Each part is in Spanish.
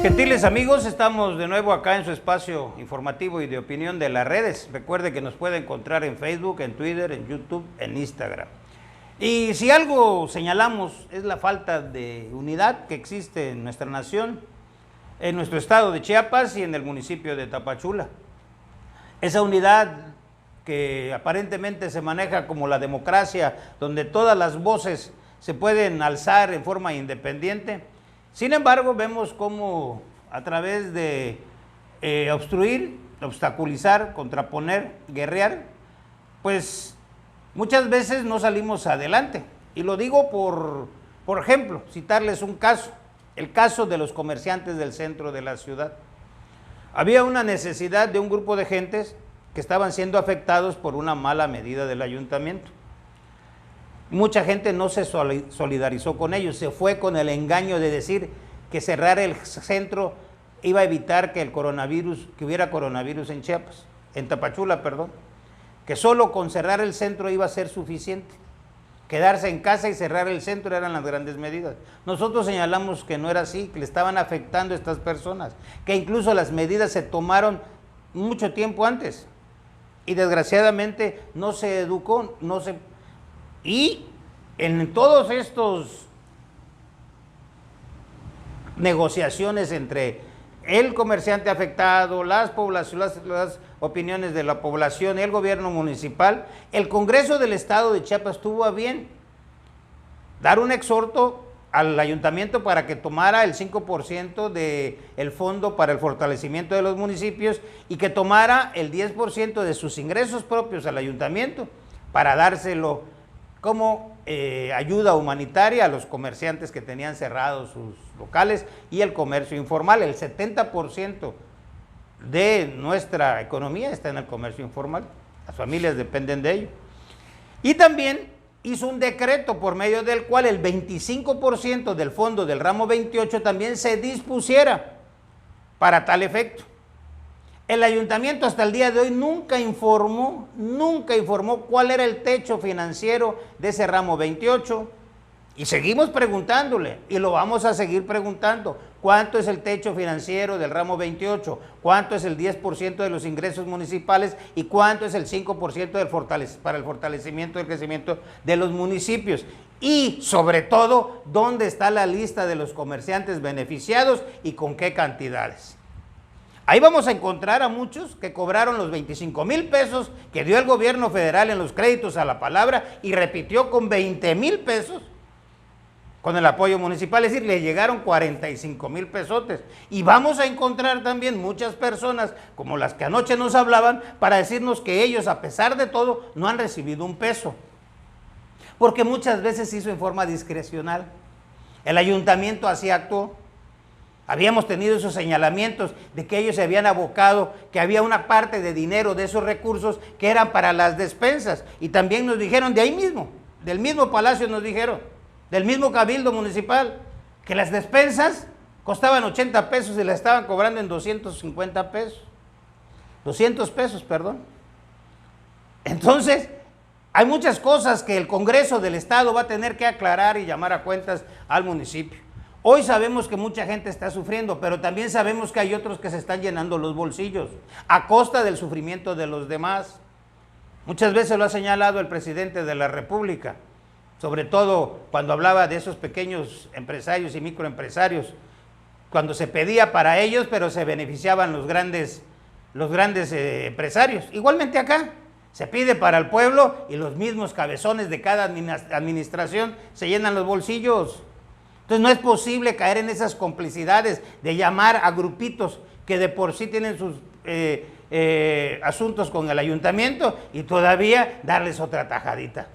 Gentiles amigos, estamos de nuevo acá en su espacio informativo y de opinión de las redes. Recuerde que nos puede encontrar en Facebook, en Twitter, en YouTube, en Instagram. Y si algo señalamos es la falta de unidad que existe en nuestra nación, en nuestro estado de Chiapas y en el municipio de Tapachula. Esa unidad que aparentemente se maneja como la democracia, donde todas las voces se pueden alzar en forma independiente. Sin embargo, vemos cómo a través de obstruir, obstaculizar, contraponer, guerrear, pues muchas veces no salimos adelante. Y lo digo por ejemplo, citarles un caso, el caso de los comerciantes del centro de la ciudad. Había una necesidad de un grupo de gentes que estaban siendo afectados por una mala medida del ayuntamiento. Mucha gente no se solidarizó con ellos, se fue con el engaño de decir que cerrar el centro iba a evitar que hubiera coronavirus en Chiapas, en Tapachula, perdón, que solo con cerrar el centro iba a ser suficiente. Quedarse en casa y cerrar el centro eran las grandes medidas. Nosotros señalamos que no era así, que le estaban afectando a estas personas, que incluso las medidas se tomaron mucho tiempo antes y desgraciadamente no se educó, y en todos estos negociaciones entre el comerciante afectado, las opiniones de la población, el gobierno municipal, el Congreso del Estado de Chiapas tuvo a bien dar un exhorto al ayuntamiento para que tomara el 5% del fondo para el fortalecimiento de los municipios y que tomara el 10% de sus ingresos propios al ayuntamiento para dárselo como ayuda humanitaria a los comerciantes que tenían cerrados sus locales y el comercio informal. El 70% de nuestra economía está en el comercio informal, las familias dependen de ello. Y también hizo un decreto por medio del cual el 25% del fondo del ramo 28 también se dispusiera para tal efecto. El ayuntamiento hasta el día de hoy nunca informó cuál era el techo financiero de ese ramo 28 y seguimos preguntándole y lo vamos a seguir preguntando. ¿Cuánto es el techo financiero del ramo 28? ¿Cuánto es el 10% de los ingresos municipales? ¿Y cuánto es el 5% para el fortalecimiento del crecimiento de los municipios? Y sobre todo, ¿dónde está la lista de los comerciantes beneficiados y con qué cantidades? Ahí vamos a encontrar a muchos que cobraron los 25,000 pesos que dio el gobierno federal en los créditos a la palabra y repitió con 20,000 pesos con el apoyo municipal, es decir, le llegaron 45,000 pesotes. Y vamos a encontrar también muchas personas como las que anoche nos hablaban para decirnos que ellos, a pesar de todo, no han recibido un peso. Porque muchas veces se hizo en forma discrecional. El ayuntamiento así actuó. Habíamos tenido esos señalamientos de que ellos se habían abocado, que había una parte de dinero de esos recursos que eran para las despensas. Y también nos dijeron de ahí mismo, del mismo palacio nos dijeron, del mismo cabildo municipal, que las despensas costaban 80 pesos y las estaban cobrando en 250 pesos. 200 pesos, perdón. Entonces, hay muchas cosas que el Congreso del Estado va a tener que aclarar y llamar a cuentas al municipio. Hoy sabemos que mucha gente está sufriendo, pero también sabemos que hay otros que se están llenando los bolsillos a costa del sufrimiento de los demás. Muchas veces lo ha señalado el presidente de la República, sobre todo cuando hablaba de esos pequeños empresarios y microempresarios, cuando se pedía para ellos, pero se beneficiaban los grandes empresarios. Igualmente acá, se pide para el pueblo y los mismos cabezones de cada administración se llenan los bolsillos. Entonces no es posible caer en esas complicidades de llamar a grupitos que de por sí tienen sus asuntos con el ayuntamiento y todavía darles otra tajadita.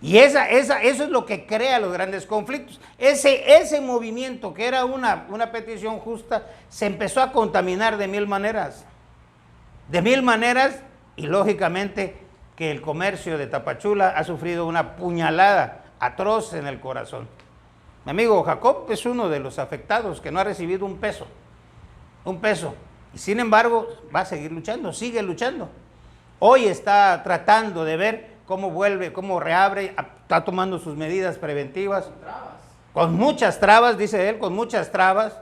Y eso es lo que crea los grandes conflictos. Ese movimiento que era una petición justa se empezó a contaminar de mil maneras. De mil maneras y lógicamente que el comercio de Tapachula ha sufrido una puñalada atroz en el corazón. Mi amigo Jacob es uno de los afectados que no ha recibido un peso, y sin embargo va a seguir luchando, sigue luchando. Hoy está tratando de ver cómo vuelve, cómo reabre, está tomando sus medidas preventivas. Con muchas trabas, dice él, con muchas trabas.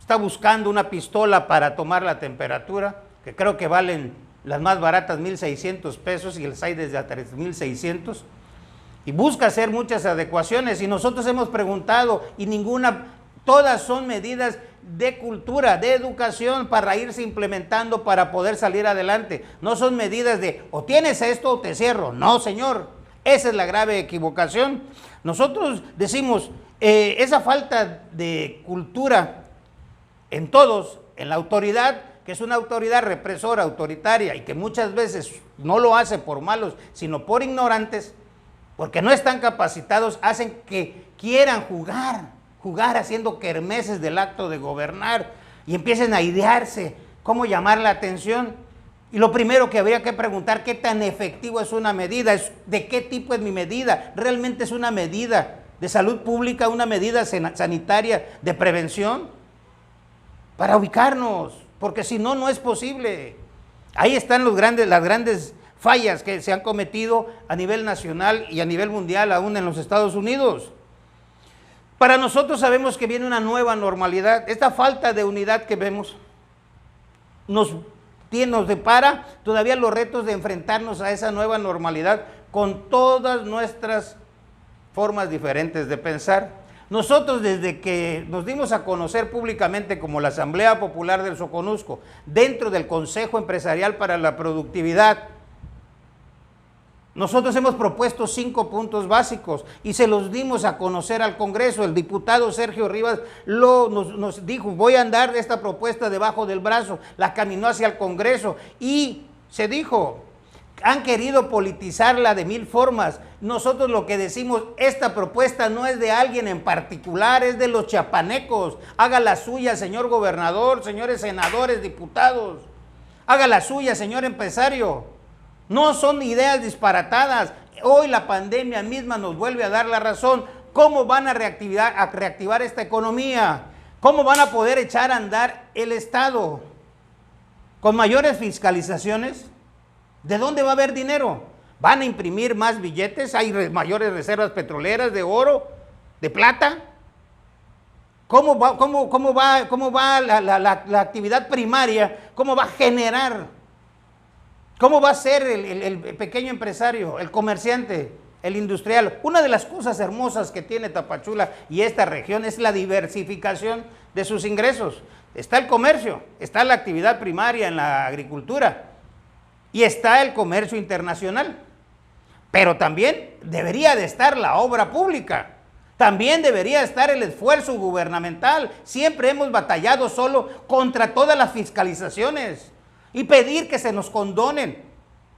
está buscando una pistola para tomar la temperatura, que creo que valen las más baratas 1,600 pesos y las hay desde a 3,600, y busca hacer muchas adecuaciones, y nosotros hemos preguntado y todas son medidas de cultura, de educación para irse implementando para poder salir adelante. No son medidas de o tienes esto o te cierro. No, señor, esa es la grave equivocación. Nosotros decimos, esa falta de cultura en todos, en la autoridad, que es una autoridad represora, autoritaria, y que muchas veces no lo hace por malos, sino por ignorantes, porque no están capacitados, hacen que quieran jugar haciendo kermeses del acto de gobernar y empiecen a idearse cómo llamar la atención. Y lo primero que habría que preguntar, ¿qué tan efectivo es una medida? ¿De qué tipo es mi medida? ¿Realmente es una medida de salud pública, una medida sanitaria de prevención? Para ubicarnos, porque si no, no es posible. Ahí están las grandes fallas que se han cometido a nivel nacional y a nivel mundial, aún en los Estados Unidos. Para nosotros sabemos que viene una nueva normalidad. Esta falta de unidad que vemos nos depara todavía los retos de enfrentarnos a esa nueva normalidad con todas nuestras formas diferentes de pensar. Nosotros, desde que nos dimos a conocer públicamente como la Asamblea Popular del Soconusco, dentro del Consejo Empresarial para la Productividad, nosotros hemos propuesto 5 puntos básicos y se los dimos a conocer al Congreso. El diputado Sergio Rivas nos dijo, voy a andar esta propuesta debajo del brazo, la caminó hacia el Congreso y se dijo, han querido politizarla de 1000 formas. Nosotros lo que decimos, esta propuesta no es de alguien en particular, es de los chiapanecos. Haga la suya, señor gobernador, señores senadores, diputados. Haga la suya, señor empresario. No son ideas disparatadas. Hoy la pandemia misma nos vuelve a dar la razón. ¿Cómo van a reactivar esta economía? ¿Cómo van a poder echar a andar el Estado? ¿Con mayores fiscalizaciones? ¿De dónde va a haber dinero? ¿Van a imprimir más billetes? ¿Hay mayores reservas petroleras de oro, de plata? ¿Cómo va la actividad primaria? ¿Cómo va a generar? ¿Cómo va a ser el pequeño empresario, el comerciante, el industrial? Una de las cosas hermosas que tiene Tapachula y esta región es la diversificación de sus ingresos. Está el comercio, está la actividad primaria en la agricultura y está el comercio internacional. Pero también debería de estar la obra pública. También debería estar el esfuerzo gubernamental. Siempre hemos batallado solo contra todas las fiscalizaciones. Y pedir que se nos condonen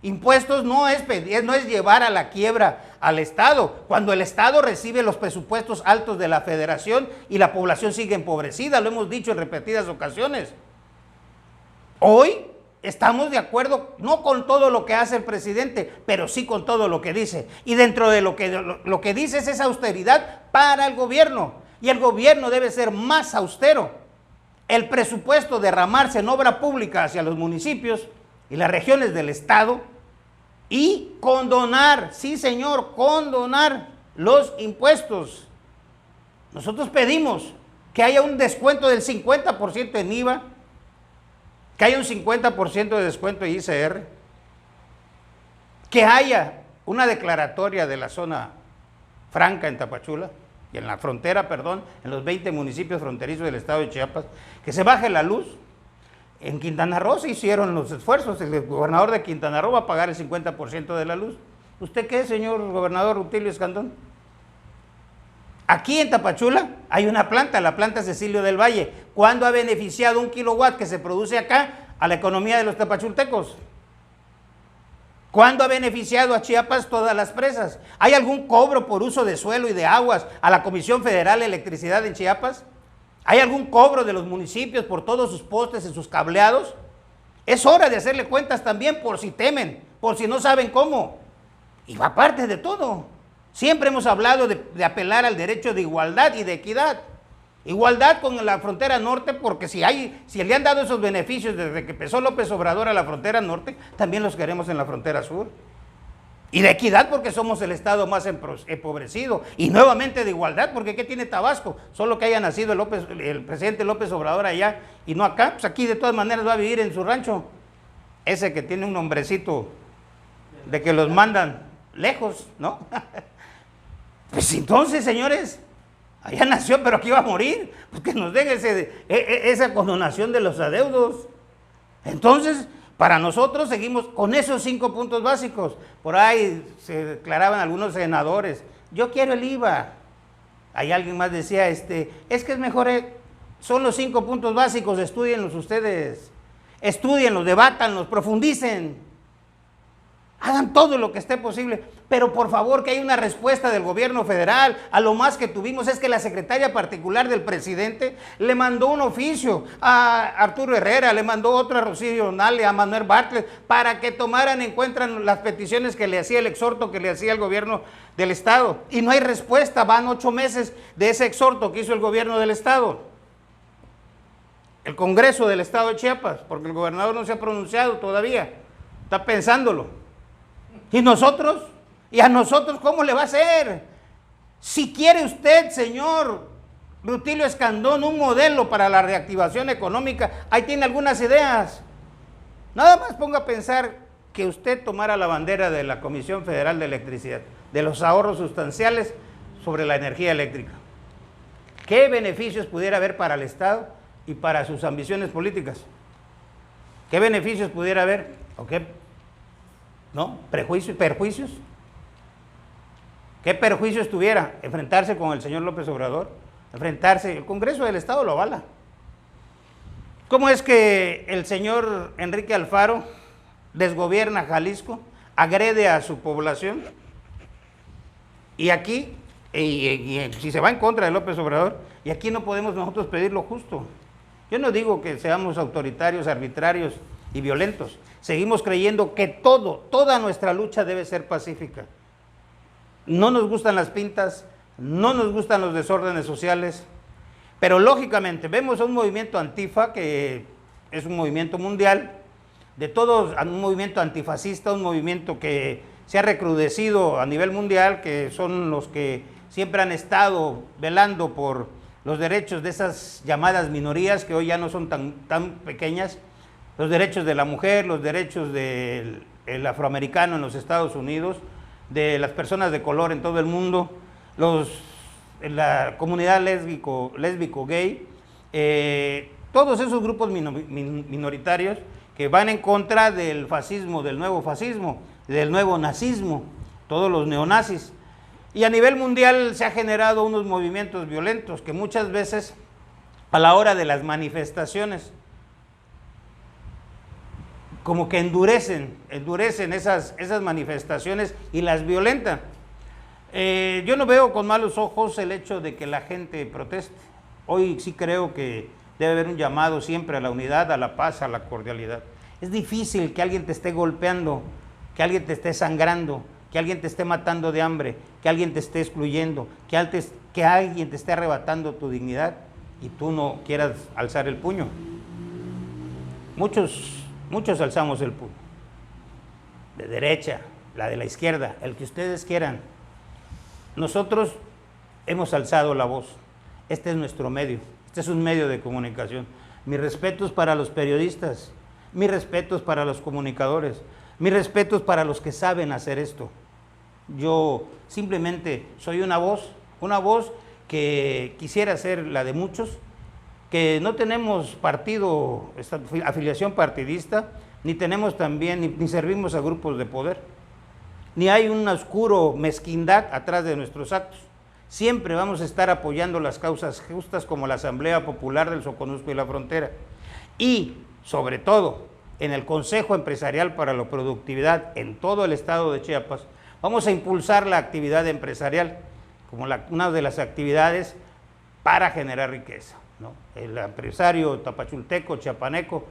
impuestos no es llevar a la quiebra al Estado, cuando el Estado recibe los presupuestos altos de la Federación y la población sigue empobrecida, lo hemos dicho en repetidas ocasiones. Hoy estamos de acuerdo, no con todo lo que hace el presidente, pero sí con todo lo que dice. Y dentro de lo que dice es esa austeridad para el gobierno, y el gobierno debe ser más austero. El presupuesto derramarse en obra pública hacia los municipios y las regiones del Estado y condonar, sí señor, condonar los impuestos. Nosotros pedimos que haya un descuento del 50% en IVA, que haya un 50% de descuento en ICR, que haya una declaratoria de la zona franca en Tapachula, y en la frontera, perdón, en los 20 municipios fronterizos del estado de Chiapas, que se baje la luz. En Quintana Roo se hicieron los esfuerzos, el gobernador de Quintana Roo va a pagar el 50% de la luz. ¿Usted qué, señor gobernador Rutilio Escandón? Aquí en Tapachula hay una planta, la planta Cecilio del Valle. ¿Cuándo ha beneficiado 1 kilowatt que se produce acá a la economía de los tapachultecos? ¿Cuándo ha beneficiado a Chiapas todas las presas? ¿Hay algún cobro por uso de suelo y de aguas a la Comisión Federal de Electricidad en Chiapas? ¿Hay algún cobro de los municipios por todos sus postes y sus cableados? Es hora de hacerle cuentas también por si temen, por si no saben cómo. Y aparte de todo, siempre hemos hablado de apelar al derecho de igualdad y de equidad. Igualdad con la frontera norte, porque si le han dado esos beneficios desde que empezó López Obrador a la frontera norte, también los queremos en la frontera sur. Y de equidad porque somos el estado más empobrecido. Y nuevamente de igualdad porque ¿qué tiene Tabasco? Solo que haya nacido el presidente López Obrador allá y no acá. Pues aquí de todas maneras va a vivir en su rancho. Ese que tiene un nombrecito de que los mandan lejos, ¿no? Pues entonces, señores, allá nació pero aquí va a morir. Pues que nos den esa condonación de los adeudos. Entonces, para nosotros seguimos con esos 5 puntos básicos. Por ahí se declaraban algunos senadores, yo quiero el IVA. Ahí alguien más decía, es que es mejor, son los 5 puntos básicos, estudienlos ustedes. Estudienlos, debátanlos, profundicen. Hagan todo lo que esté posible, pero por favor que haya una respuesta del gobierno federal. A lo más que tuvimos es que la secretaria particular del presidente le mandó un oficio a Arturo Herrera, le mandó otro a Rocío Nale, a Manuel Bartlett, para que tomaran en cuenta las peticiones que le hacía, el exhorto que le hacía el gobierno del estado. Y no hay respuesta, van 8 meses de ese exhorto que hizo el gobierno del estado. El Congreso del estado de Chiapas, porque el gobernador no se ha pronunciado todavía, está pensándolo. ¿Y nosotros? ¿Y a nosotros cómo le va a hacer? Si quiere usted, señor Rutilio Escandón, un modelo para la reactivación económica, ahí tiene algunas ideas. Nada más ponga a pensar que usted tomara la bandera de la Comisión Federal de Electricidad, de los ahorros sustanciales sobre la energía eléctrica. ¿Qué beneficios pudiera haber para el Estado y para sus ambiciones políticas? ¿Qué beneficios pudiera haber? ¿O qué? ¿No? ¿Perjuicios? ¿Qué perjuicios tuviera? Enfrentarse con el señor López Obrador, enfrentarse, el Congreso del Estado lo avala. ¿Cómo es que el señor Enrique Alfaro desgobierna Jalisco, agrede a su población? Y aquí, si se va en contra de López Obrador, y aquí no podemos nosotros pedir lo justo. Yo no digo que seamos autoritarios, arbitrarios y violentos. Seguimos creyendo que toda nuestra lucha debe ser pacífica. No nos gustan las pintas, no nos gustan los desórdenes sociales, pero lógicamente vemos a un movimiento antifa, que es un movimiento mundial, de todos, un movimiento antifascista, un movimiento que se ha recrudecido a nivel mundial, que son los que siempre han estado velando por los derechos de esas llamadas minorías, que hoy ya no son tan pequeñas, los derechos de la mujer, los derechos del afroamericano en los Estados Unidos, de las personas de color en todo el mundo, la comunidad lésbico gay, todos esos grupos minoritarios que van en contra del fascismo, del nuevo fascismo, del nuevo nazismo, todos los neonazis. Y a nivel mundial se ha generado unos movimientos violentos que muchas veces a la hora de las manifestaciones como que endurecen esas manifestaciones y las violentan. Yo no veo con malos ojos el hecho de que la gente proteste. Hoy sí creo que debe haber un llamado siempre a la unidad, a la paz, a la cordialidad. Es difícil que alguien te esté golpeando, que alguien te esté sangrando, que alguien te esté matando de hambre, que alguien te esté excluyendo, que alguien te esté arrebatando tu dignidad y tú no quieras alzar el puño. Muchos alzamos el puño, de derecha, la de la izquierda, el que ustedes quieran. Nosotros hemos alzado la voz. Este es nuestro medio, este es un medio de comunicación. Mis respetos para los periodistas, mis respetos para los comunicadores, mis respetos para los que saben hacer esto. Yo simplemente soy una voz que quisiera ser la de muchos, que no tenemos partido, afiliación partidista, ni tenemos también, ni servimos a grupos de poder, ni hay una oscuro mezquindad atrás de nuestros actos. Siempre vamos a estar apoyando las causas justas como la Asamblea Popular del Soconusco y la Frontera. Y, sobre todo, en el Consejo Empresarial para la Productividad en todo el estado de Chiapas, vamos a impulsar la actividad empresarial como una de las actividades para generar riqueza, ¿no? El empresario tapachulteco, chiapaneco,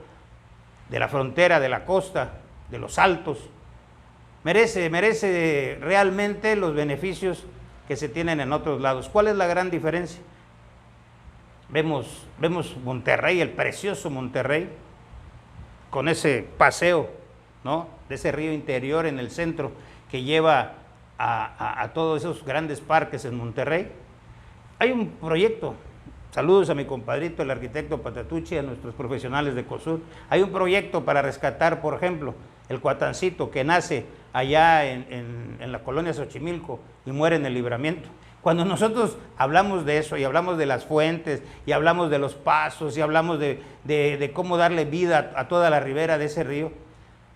de la frontera, de la costa, de los altos, merece realmente los beneficios que se tienen en otros lados. ¿Cuál es la gran diferencia? Vemos Monterrey, el precioso Monterrey, con ese paseo ¿no? De ese río interior en el centro que lleva a todos esos grandes parques en Monterrey. Hay un proyecto, saludos a mi compadrito, el arquitecto Patatucci, a nuestros profesionales de COSUR. Hay un proyecto para rescatar, por ejemplo, el Cuatancito, que nace allá en la colonia Xochimilco y muere en el Libramiento. Cuando nosotros hablamos de eso y hablamos de las fuentes y hablamos de los pasos y hablamos de cómo darle vida a toda la ribera de ese río,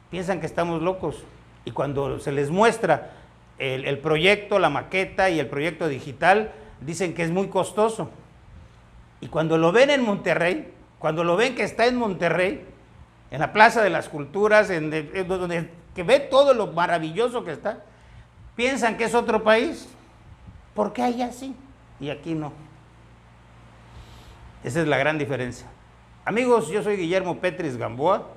piensan que estamos locos. Y cuando se les muestra el proyecto, la maqueta y el proyecto digital, dicen que es muy costoso. Y cuando lo ven en Monterrey, cuando lo ven que está en Monterrey, en la Plaza de las Culturas, donde que ve todo lo maravilloso que está, piensan que es otro país. ¿Por qué allá sí y aquí no? Esa es la gran diferencia. Amigos, yo soy Guillermo Petris Gamboa,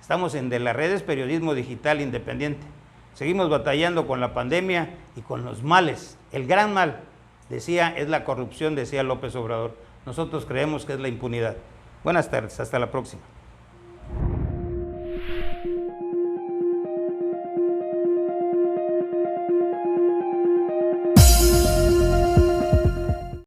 estamos en De las Redes Periodismo Digital Independiente. Seguimos batallando con la pandemia y con los males. El gran mal, decía, es la corrupción, decía López Obrador. Nosotros creemos que es la impunidad. Buenas tardes, hasta la próxima.